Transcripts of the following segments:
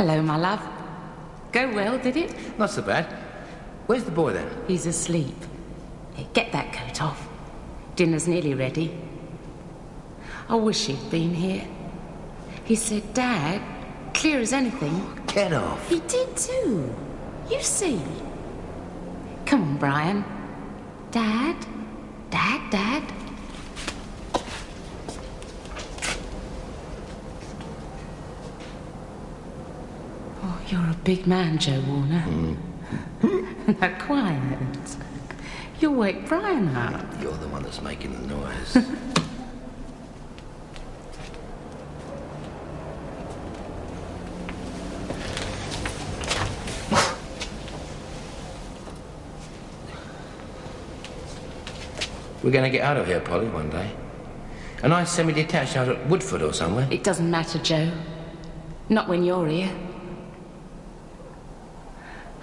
Hello, my love. Go well, did it? Not so bad. Where's the boy then? He's asleep. Hey, get that coat off. Dinner's nearly ready. I wish he'd been here. He said, Dad, clear as anything. Get off. He did too. You see. Come on, Brian. Dad? Dad? Oh, you're a big man, Joe Warner. Now, quiet. You'll wake Brian up. You're the one that's making the noise. We're going to get out of here, Polly, one day. A nice semi-detached out at Woodford or somewhere. It doesn't matter, Joe. Not when you're here.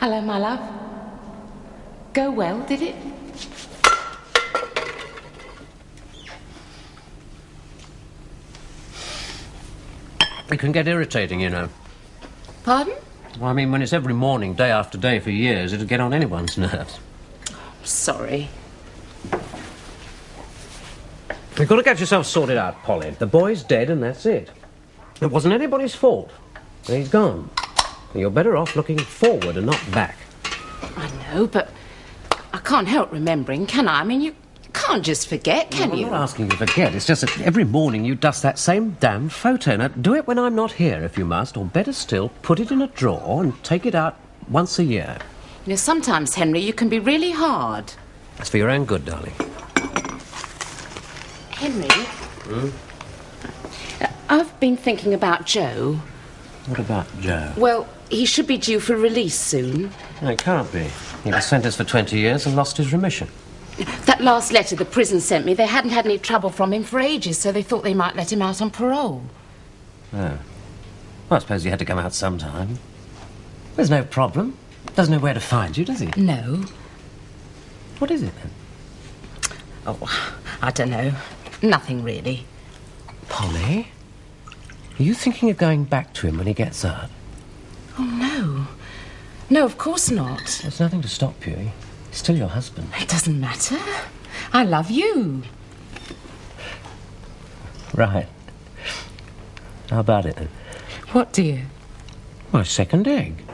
Hello, my love. Go well, did it? It can get irritating, you know. Pardon? Well, I mean, when it's every morning, day after day for years, it'll get on anyone's nerves. Sorry. You've got to get yourself sorted out, Polly. The boy's dead and that's it. It wasn't anybody's fault. He's gone. You're better off looking forward and not back. I know, but I can't help remembering, can I? I mean, you can't just forget, can you? I'm not asking you to forget. It's just that every morning you dust that same damn photo. Now, do it when I'm not here, if you must, or better still, put it in a drawer and take it out once a year. You know, sometimes, Henry, you can be really hard. It's for your own good, darling. Henry? I've been thinking about Joe. What about Joe? Well, he should be due for release soon. No, it can't be. He was sentenced for 20 years and lost his remission. That last letter the prison sent me, they hadn't had any trouble from him for ages, so they thought they might let him out on parole. Oh. Well, I suppose he had to come out sometime. There's no problem. Doesn't know where to find you, does he? No. What is it, then? Oh, I don't know. Nothing, really. Polly? Are you thinking of going back to him when he gets out? Oh, no. No, of course not. There's nothing to stop you. He's still your husband. It doesn't matter. I love you. Right. How about it, then? What, dear? My second egg.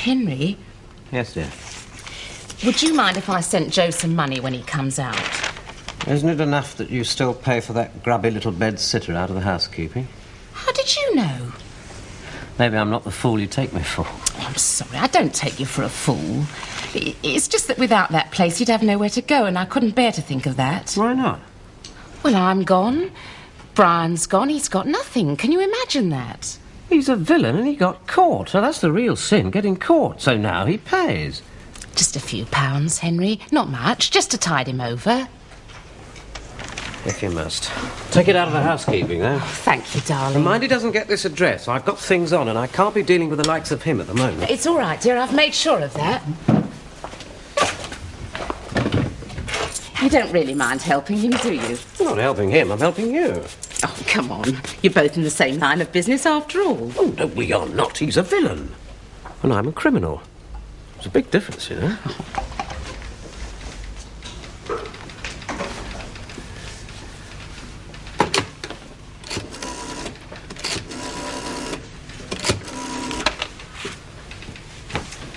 Henry? Yes, dear. Would you mind if I sent Joe some money when he comes out? Isn't it enough that you still pay for that grubby little bed-sitter out of the housekeeping? How did you know? Maybe I'm not the fool you take me for. Oh, I'm sorry, I don't take you for a fool. It's just that without that place you'd have nowhere to go, and I couldn't bear to think of that. Why not? Well, I'm gone. Brian's gone. He's got nothing. Can you imagine that? He's a villain and he got caught. So that's the real sin, getting caught. So now he pays. Just a few pounds, Henry. Not much, just to tide him over. If you must. Take it out of the housekeeping, though. Oh, thank you, darling. Mind he doesn't get this address. I've got things on and I can't be dealing with the likes of him at the moment. It's all right, dear. I've made sure of that. You don't really mind helping him, do you? I'm not helping him, I'm helping you. Oh, come on. You're both in the same line of business after all. Oh, no, we are not. He's a villain. And I'm a criminal. There's a big difference, you know.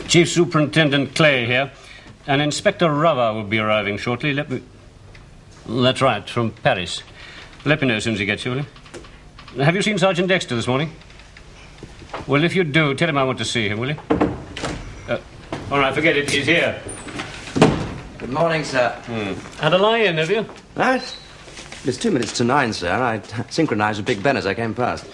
Chief Superintendent Clay here. And Inspector Rava will be arriving shortly. That's right, from Paris. Let me know as soon as he gets you, will you? Have you seen Sergeant Dexter this morning? Well, if you do, tell him I want to see him, will you? All right, forget it. He's here. Good morning, sir. Had a lie-in, have you? Right. It's 2 minutes to 9, sir. I synchronised with Big Ben as I came past.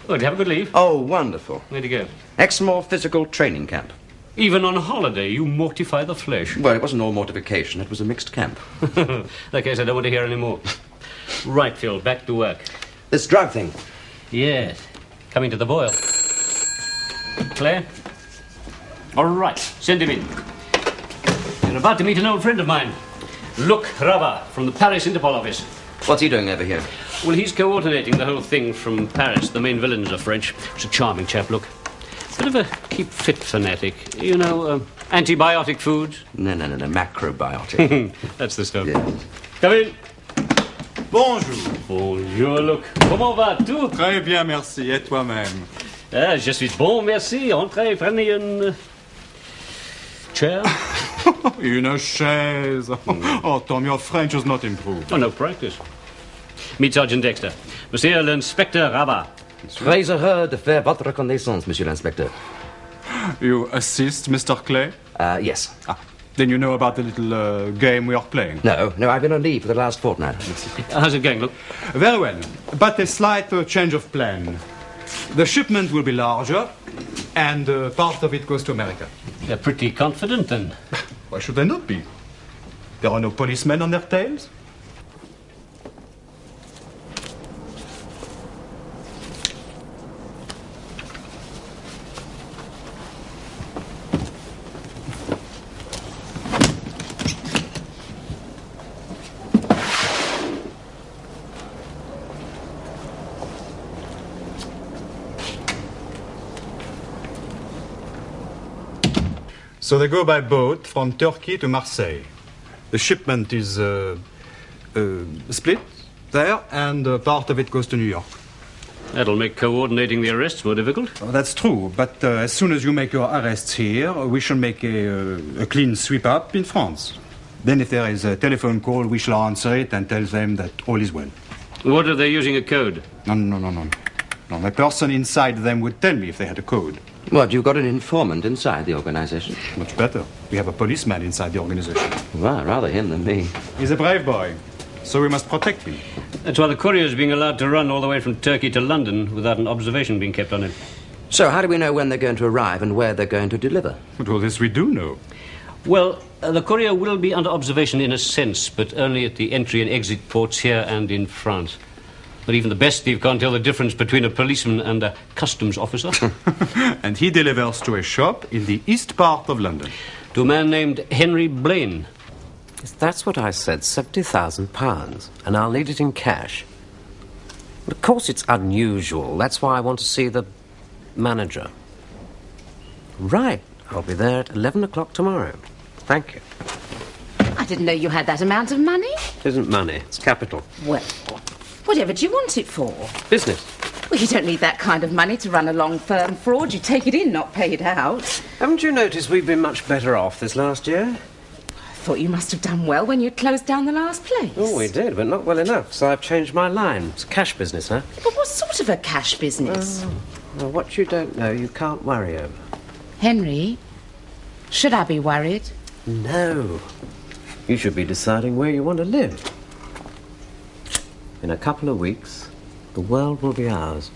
Oh, did you have a good leave? Oh, wonderful. Where'd you go? Exmoor Physical Training Camp. Even on holiday, you mortify the flesh. Well, it wasn't all mortification. It was a mixed camp. In that case, I don't want to hear any more. Right, Phil, back to work. This drug thing. Yes, coming to the boil. Claire? All right, send him in. You're about to meet an old friend of mine. Luc Rabat from the Paris Interpol office. What's he doing over here? Well, he's coordinating the whole thing from Paris. The main villains are French. He's a charming chap, look. Bit of a keep-fit fanatic. You know, antibiotic foods? No, macrobiotic. That's the stuff. Yes. Come in. Bonjour. Bonjour, Luc. Comment vas-tu? Très bien, merci. Et toi-même? Ah, je suis bon, merci. Entrez, prenez une... chair? Une chaise. Oh, Tom, your French has not improved. Oh, no practice. Meet Sergeant Dexter. Monsieur l'Inspecteur Rabat. Très heureux de faire votre connaissance, Monsieur l'Inspecteur. You assist Mr. Clay? Yes. Then you know about the little game we are playing? No, I've been on leave for the last fortnight. How's it going, Luc? Very well, but a slight change of plan. The shipment will be larger, and part of it goes to America. They're pretty confident, then. Why should they not be? There are no policemen on their tails? So they go by boat from Turkey to Marseille. The shipment is split there, and part of it goes to New York. That'll make coordinating the arrests more difficult. Oh, that's true, but as soon as you make your arrests here, we shall make a clean sweep-up in France. Then if there is a telephone call, we shall answer it and tell them that all is well. What if they're using a code? No. A person inside them would tell me if they had a code. What, you've got an informant inside the organization? Much better. We have a policeman inside the organization. Well, rather him than me. He's a brave boy, so we must protect him. That's why the courier's being allowed to run all the way from Turkey to London without an observation being kept on him. So how do we know when they're going to arrive and where they're going to deliver? But all this we do know. Well, the courier will be under observation in a sense, but only at the entry and exit ports here and in France. But even the best thief can't tell the difference between a policeman and a customs officer. And he delivers to a shop in the east part of London. To a man named Henry Blaine. Yes, that's what I said, £70,000. And I'll need it in cash. But of course it's unusual. That's why I want to see the manager. Right. I'll be there at 11 o'clock tomorrow. Thank you. I didn't know you had that amount of money. It isn't money. It's capital. Well, whatever do you want it for? Business. Well, you don't need that kind of money to run a long-firm fraud. You take it in, not pay it out. Haven't you noticed we've been much better off this last year? I thought you must have done well when you closed down the last place. Oh, we did, but not well enough, so I've changed my line. It's a cash business, huh? But what sort of a cash business? Well, what you don't know, you can't worry over. Henry, should I be worried? No. You should be deciding where you want to live. In a couple of weeks, the world will be ours.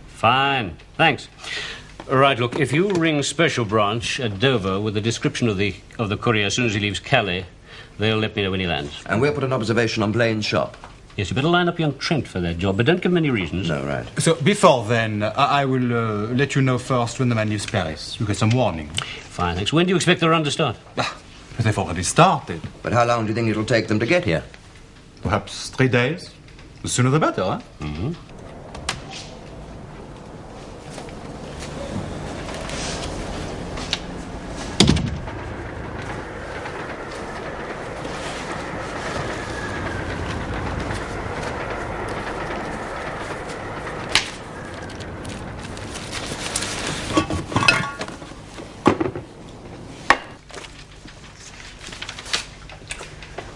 Fine. Thanks. Right, look, if you ring Special Branch at Dover with a description of the courier as soon as he leaves Calais, they'll let me know when he lands. And we'll put an observation on Blaine's shop. Yes, you better line up young Trent for that job, but don't give him any reasons. No, right. So before then, I will let you know first when the man leaves Paris. You get some warning. Fine, thanks. When do you expect the run to start? But they've already started. But how long do you think it'll take them to get here? Perhaps 3 days. The sooner the better, huh? Mm-hmm.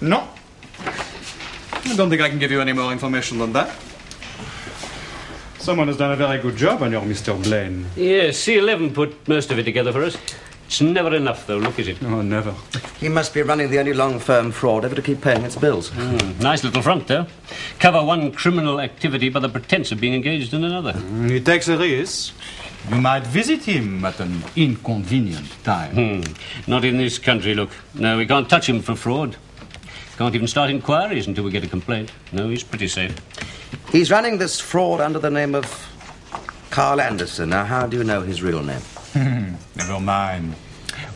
No. I don't think I can give you any more information than that. Someone has done a very good job on your Mr. Blaine. Yes, C11 put most of it together for us. It's never enough, though, look, is it? Oh, never. He must be running the only long-firm fraud ever to keep paying its bills. Nice little front, though. Cover one criminal activity by the pretense of being engaged in another. He takes a risk. You might visit him at an inconvenient time. Not in this country, look. No, we can't touch him for fraud. Can't even start inquiries until we get a complaint. No, he's pretty safe. He's running this fraud under the name of Carl Anderson. Now, how do you know his real name? Never mind.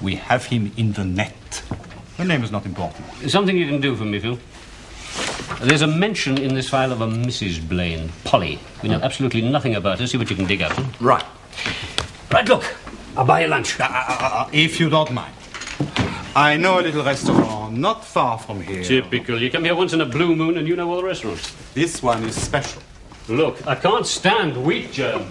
We have him in the net. The name is not important. Something you can do for me, Phil. There's a mention in this file of a Mrs. Blaine, Polly. We know absolutely nothing about her. See what you can dig up. Right. Right, look. I'll buy you lunch. If you don't mind. I know a little restaurant not far from here. Typical. You come here once in a blue moon and you know all the restaurants. This one is special. Look, I can't stand wheat germ.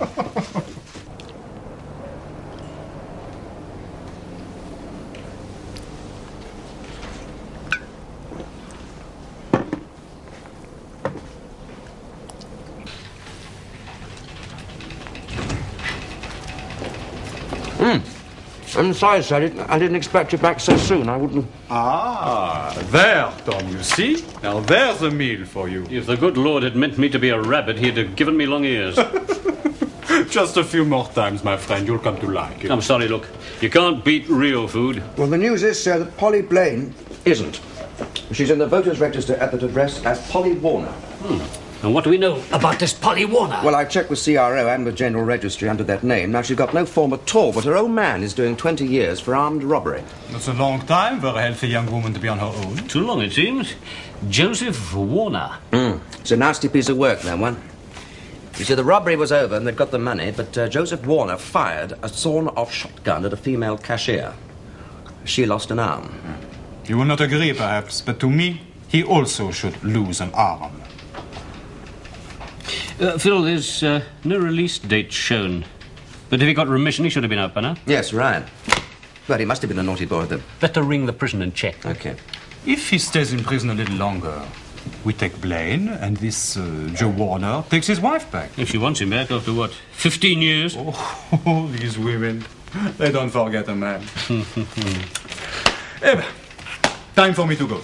I'm sorry, sir. I didn't expect you back so soon. I wouldn't... Ah, there, Tom, you see? Now there's a meal for you. If the good Lord had meant me to be a rabbit, he'd have given me long ears. Just a few more times, my friend. You'll come to like it. I'm sorry, look. You can't beat real food. Well, the news is, sir, that Polly Blaine isn't. She's in the voters' register at that address as Polly Warner. And what do we know about this Polly Warner? Well, I've checked with CRO and with General Registry under that name. Now, she's got no form at all, but her old man is doing 20 years for armed robbery. That's a long time for a healthy young woman to be on her own. Too long, it seems. Joseph Warner. It's a nasty piece of work, that one. You see, the robbery was over and they'd got the money, but Joseph Warner fired a sawn-off shotgun at a female cashier. She lost an arm. You will not agree, perhaps, but to me, he also should lose an arm. Phil, there's no release date shown. But if he got remission, he should have been out by now. Yes, right. But he must have been a naughty boy, then. Better ring the prison and check. Okay. If he stays in prison a little longer, we take Blaine, and this Joe Warner takes his wife back. If she wants him back after, what, 15 years? Oh, these women. They don't forget a man. Eh, time for me to go.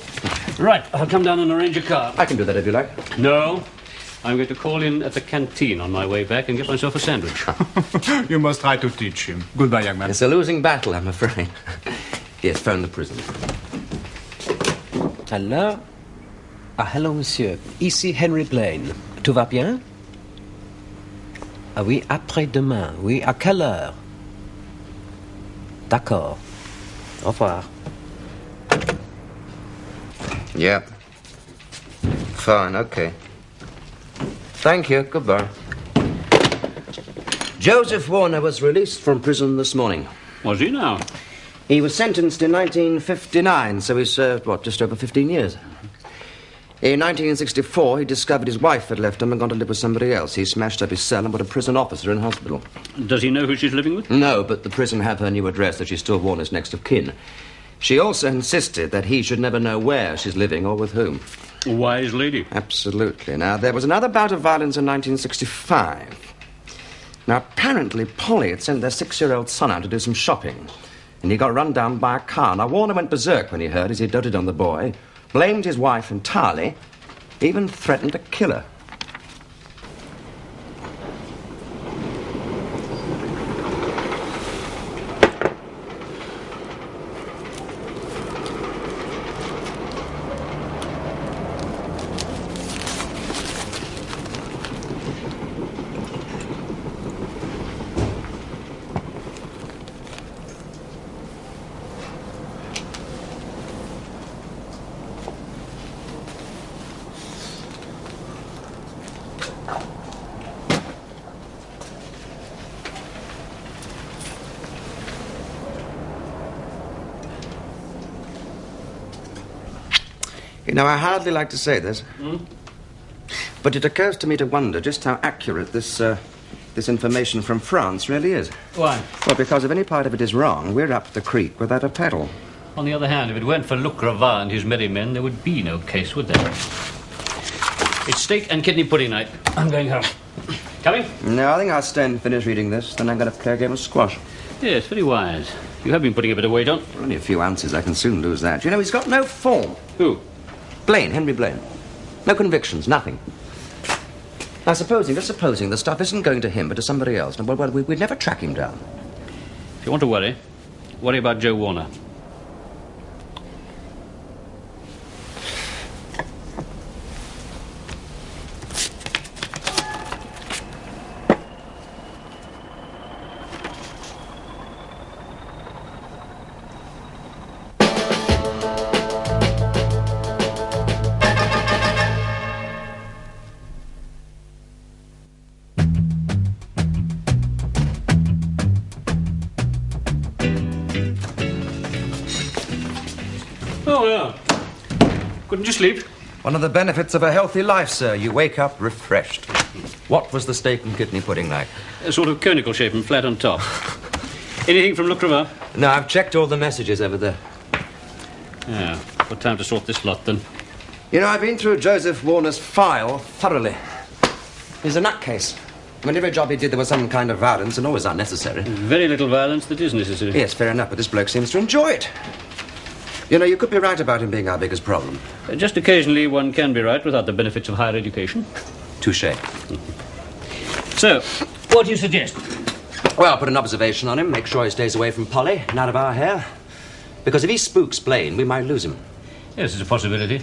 Right, I'll come down and arrange a car. I can do that if you like. No, I'm going to call in at the canteen on my way back and get myself a sandwich. You must try to teach him. Goodbye, young man. It's a losing battle, I'm afraid. Yes, phone the prison. Hello? Ah, hello, monsieur. Ici Henry Blaine. Tout va bien? Ah oui, après-demain. Oui, à quelle heure? D'accord. Au revoir. Yeah. Fine, okay. Thank you. Goodbye. Joseph Warner was released from prison this morning. Was he now? He was sentenced in 1959, so he served, just over 15 years. In 1964, he discovered his wife had left him and gone to live with somebody else. He smashed up his cell and put a prison officer in hospital. Does he know who she's living with? No, but the prison have her new address, that she's still Warner's next of kin. She also insisted that he should never know where she's living or with whom. A wise lady. Absolutely. Now, there was another bout of violence in 1965. Now, apparently, Polly had sent their 6-year-old son out to do some shopping, and he got run down by a car. Now, Warner went berserk when he heard, as he doted on the boy, blamed his wife entirely, even threatened to kill her. You know, I hardly like to say this, but it occurs to me to wonder just how accurate this information from France really is. Why? Well, because if any part of it is wrong, we're up the creek without a paddle. On the other hand, if it weren't for Luc Gravard and his merry men, there would be no case, would there? It's steak and kidney pudding night. I'm going home. Coming? No, I think I'll stay and finish reading this, then I'm going to play a game of squash. Yes, very wise. You have been putting a bit of weight on. Only a few ounces. I can soon lose that. You know, he's got no form. Who? Blaine, Henry Blaine. No convictions, nothing. Now, just supposing the stuff isn't going to him, but to somebody else. Well, we'd never track him down. If you want to worry about Joe Warner. Oh, yeah. Couldn't you sleep? One of the benefits of a healthy life, sir. You wake up refreshed. What was the steak and kidney pudding like? A sort of conical shape and flat on top. Anything from Le Crevaux? No, I've checked all the messages over there. Yeah. What time to sort this lot, then? You know, I've been through Joseph Warner's file thoroughly. He's a nutcase. I mean, every job he did, there was some kind of violence, and always unnecessary. Very little violence that is necessary. Yes, fair enough, but this bloke seems to enjoy it. You know, you could be right about him being our biggest problem. Just occasionally one can be right without the benefits of higher education. Touché. So, what do you suggest? Well, put an observation on him, make sure he stays away from Polly and out of our hair. Because if he spooks Blaine, we might lose him. Yes, it's a possibility.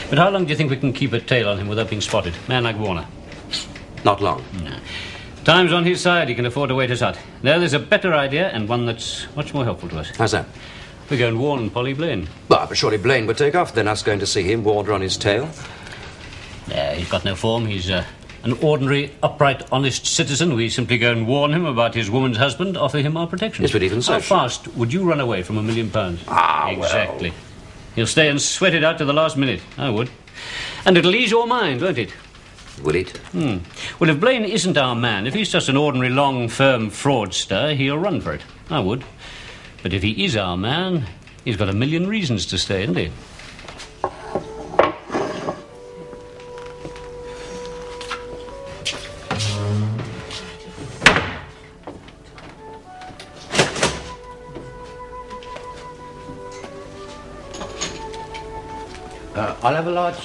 But how long do you think we can keep a tail on him without being spotted? Man like Warner. Not long. No. Time's on his side. He can afford to wait us out. Now, there's a better idea and one that's much more helpful to us. How's that? We go and warn Polly Blaine. Well, but surely Blaine would take off, then us going to see him, Warner on his tail. He's got no form. He's an ordinary, upright, honest citizen. We simply go and warn him about his woman's husband, offer him our protection. Yes, but even so... How fast would you run away from £1 million? Exactly. Well. He'll stay and sweat it out to the last minute. I would. And it'll ease your mind, won't it? Would it? Well, if Blaine isn't our man, if he's just an ordinary, long, firm fraudster, he'll run for it. I would. But if he is our man, he's got 1 million reasons to stay, hasn't he? I'll have a large...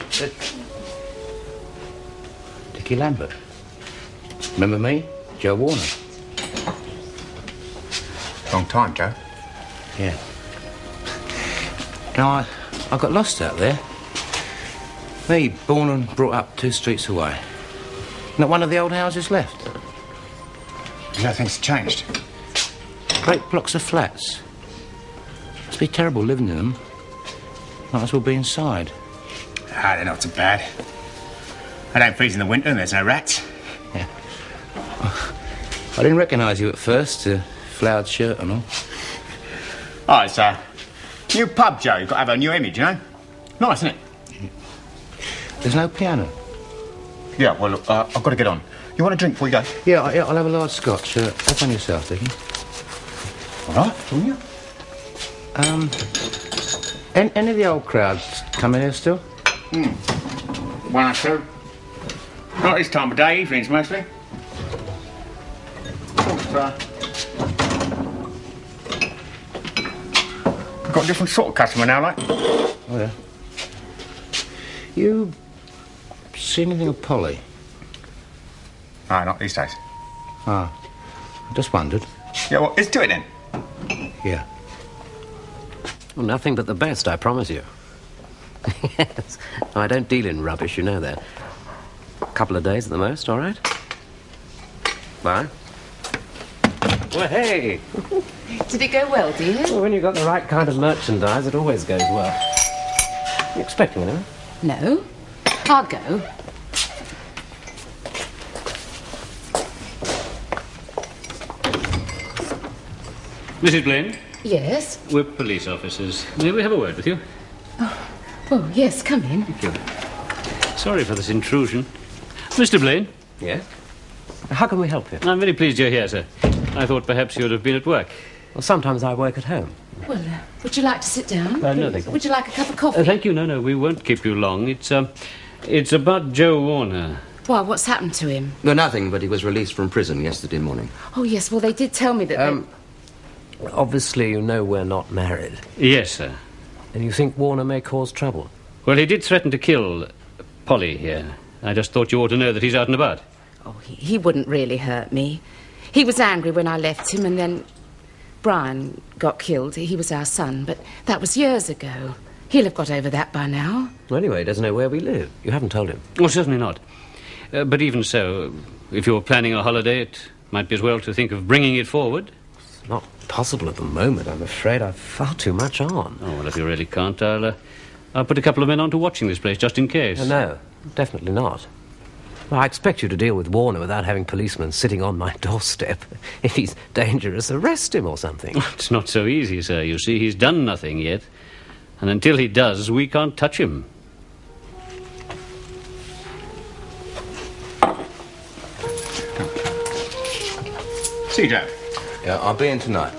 Dickie Lambert. Remember me? Joe Warner. Long time, Joe. Yeah. Now, I got lost out there. Me, born and brought up 2 streets away. Not one of the old houses left. Nothing's changed. Great blocks of flats. Must be terrible living in them. Might as well be inside. Ah, they're not so bad. I don't freeze in the winter and there's no rats. Yeah. I didn't recognise you at first, flowered shirt and all. Oh, it's a new pub, Joe. You've got to have a new image, you know? Nice, isn't it? There's no piano. Yeah, well, look, I've got to get on. You want a drink before you go? Yeah, I'll have a large scotch. Up on yourself, Dickie. All right, will you? Any of the old crowds coming here still? 1 or 2. Not this time of day, evenings mostly. We've got a different sort of customer now, like. Oh, yeah. You see anything of Polly? No, not these days. Ah, I just wondered. Yeah, well, let's do it then. Yeah. Well, nothing but the best, I promise you. Yes. No, I don't deal in rubbish, you know that. A couple of days at the most, all right? Bye. Well, hey! Did it go well, dear? Well, when you've got the right kind of merchandise, it always goes well. You expecting anything? No. I'll go. Mrs. Blaine? Yes? We're police officers. May we have a word with you? Oh, yes, come in. Thank you. Sorry for this intrusion. Mr. Blaine? Yes? How can we help you? I'm very pleased you're here, sir. I thought perhaps you'd have been at work. Well, sometimes I work at home. Well, would you like to sit down? No, thank you. Would you like a cup of coffee? Thank you. No, we won't keep you long. It's about Joe Warner. Well, what's happened to him? No, nothing, but he was released from prison yesterday morning. Oh, yes, well, they did tell me that... Obviously, you know we're not married. Yes, sir. And you think Warner may cause trouble? Well, he did threaten to kill Polly here. I just thought you ought to know that he's out and about. Oh, he wouldn't really hurt me. He was angry when I left him, and then Brian got killed. He was our son, but that was years ago. He'll have got over that by now. Well, anyway, he doesn't know where we live. You haven't told him. Well, certainly not. But even so, if you're planning a holiday, it might be as well to think of bringing it forward. It's not possible at the moment, I'm afraid. I've far too much on. Oh, well, if you really can't, I'll put a couple of men on to watching this place, just in case. No, definitely not. Well, I expect you to deal with Warner without having policemen sitting on my doorstep. If he's dangerous, arrest him or something. It's not so easy, sir. You see, he's done nothing yet. And until he does, we can't touch him. See you, Joe. Yeah, I'll be in tonight.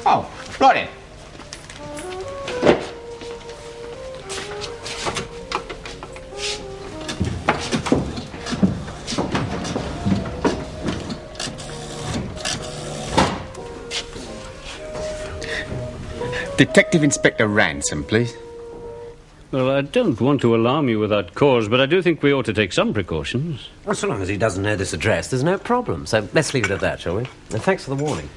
Oh, right in. Detective Inspector Ransom, please. Well, I don't want to alarm you without cause, but I do think we ought to take some precautions. Well, so long as he doesn't know this address, there's no problem. So let's leave it at that, shall we? And thanks for the warning.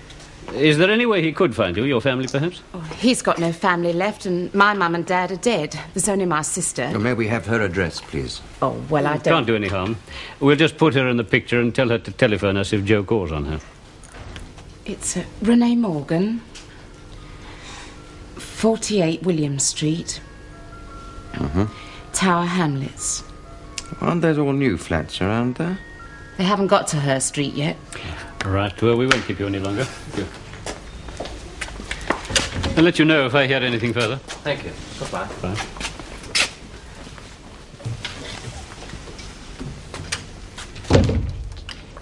Is there any way he could find you, your family, perhaps? Oh, he's got no family left, and my mum and dad are dead. There's only my sister. May we have her address, please? Oh, well, I don't... Can't do any harm. We'll just put her in the picture and tell her to telephone us if Joe calls on her. It's Renee Morgan, 48 William Street, Tower Hamlets. Aren't those all new flats around there? They haven't got to Her Street yet. Right, well, we won't keep you any longer. Thank you. I'll let you know if I hear anything further. Thank you. Goodbye. Bye.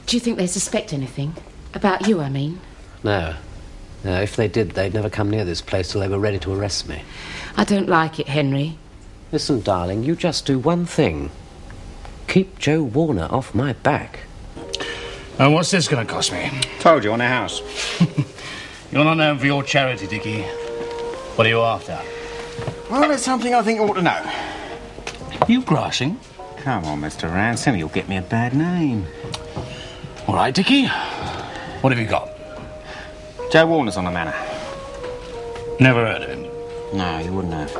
Do you think they suspect anything? About you, I mean? No. No, if they did, they'd never come near this place till they were ready to arrest me. I don't like it, Henry. Listen, darling, you just do one thing. Keep Joe Warner off my back. And what's this going to cost me? Told you, on a house. You're not known for your charity, Dickie. What are you after? Well, it's something I think you ought to know. You grassing? Come on, Mr. Ransom, you'll get me a bad name. All right, Dickie. What have you got? Joe Warner's on the manor. Never heard of him. No, you wouldn't have.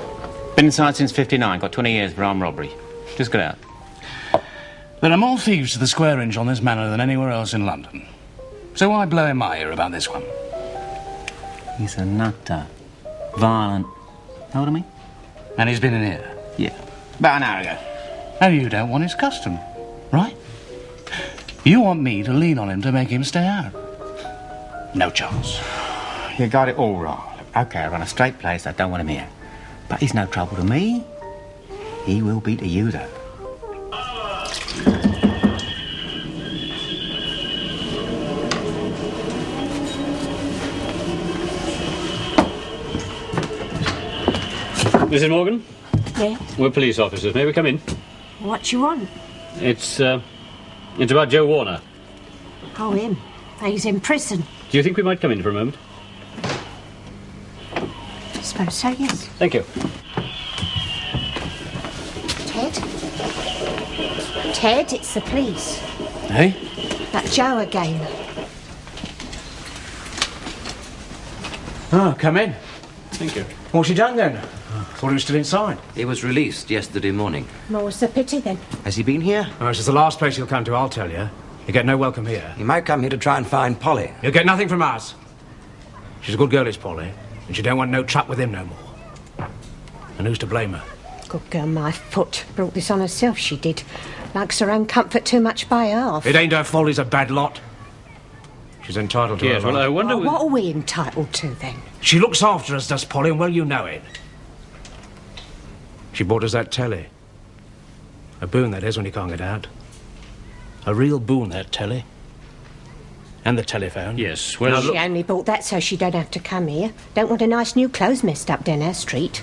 Been inside since '59, got 20 years for armed robbery. Just got out. There are more thieves to the square inch on this manor than anywhere else in London. So why blow in my ear about this one? He's a nutter. Violent. Know what I mean? And he's been in here. Yeah. About an hour ago. And you don't want his custom, right? You want me to lean on him to make him stay out. No chance. You got it all right. OK, I run a straight place, I don't want him here. But he's no trouble to me. He will be to you, though. Mrs. Morgan? Yeah? We're police officers. May we come in? What you want? It's about Joe Warner. Oh, him. He's in prison. Do you think we might come in for a moment? I suppose so, yes. Thank you. Ted? Ted, it's the police. Hey? That Joe again. Oh, come in. Thank you. What's he done then? Thought he was still inside. He was released yesterday morning. Well, what's the pity then? Has he been here? Oh, this is the last place he'll come to, I'll tell you. You get no welcome here. He might come here to try and find Polly. You'll get nothing from us. She's a good girl, is Polly, and she don't want no truck with him no more. And who's to blame her? Good girl, my foot. Brought this on herself, she did. Likes her own comfort too much by half. It ain't her fault he's a bad lot. She's entitled to Yes, her well, I wonder... What are we entitled to, then? She looks after us, does Polly, and well you know it. She bought us that telly. A boon, that is, when you can't get out. A real boon, that telly. And the telephone. Yes, well... She only bought that so she don't have to come here. Don't want her nice new clothes messed up down our street.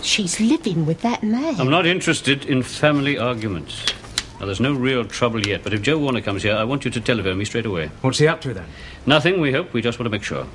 She's living with that man. I'm not interested in family arguments. Now, there's no real trouble yet, but if Joe Warner comes here, I want you to telephone me straight away. What's he up to, then? Nothing, we hope. We just want to make sure.